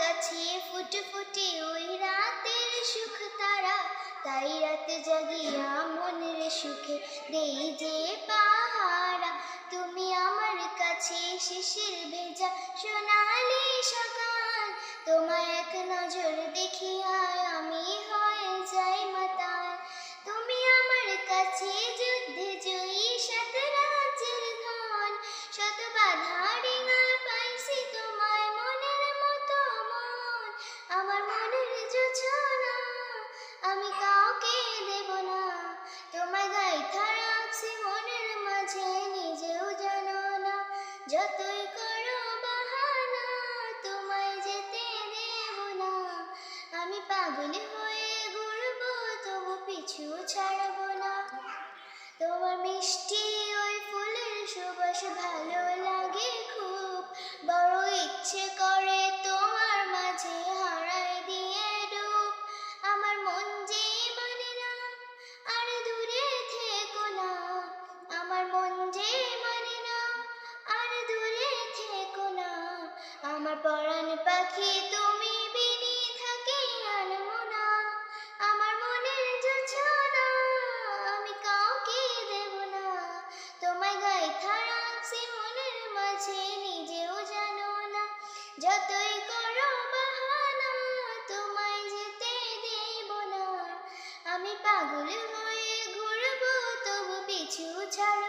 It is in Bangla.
কাছে ফুটে ফুটে ওই রাতের সুখ তারা, তাই রাতে জাগিয়া মনের সুখে দেই যে পাহারা। তুমি আমার কাছে শিশির ভেজা সোনালি সকাল, তোমায় এক নজর দেখিয়া আমি হয়ে যাই মাতাল। তুমি আমার কাছে যুদ্ধে জয়ী সাত রাজ্যের ধন, শত বাধা ডিঙায় পাইছি তোমায় মনের মতো মন। আমার মনের যোছনা আমি কাউকে দেব না, তোমায় গাইথা রাখছি মনের মাঝে নিজেও জানো না। যতই করো বাহানা তোমায় যেতে দেব না, আমি পাগল হয়ে ঘুরবো তবু পিছু ছাড়বো না। তোমার মিষ্টি ওই ফুলের সুবাস ভালো লাগে খুব, বড় ইচ্ছে করে তোমার মাঝে হারাই দিয়ে ডুব। আমার মন যে মানে না আর দূরে থেকো না, আমার মন যে মানে না আর দূরে থেকো না। আমার পরাণ পাখি তুমি বিনি থাকি আনমো না, আমার মনের যোছনা আমি কাউকে দেব না। তোমায় গাইথা রাখছি মনের মাঝে নিজেও জানো না, যতই করো বাহানা তোমায় যেতে দেব না, আমি পাগল হয়ে ঘুরবো তবু পিছু ছাড়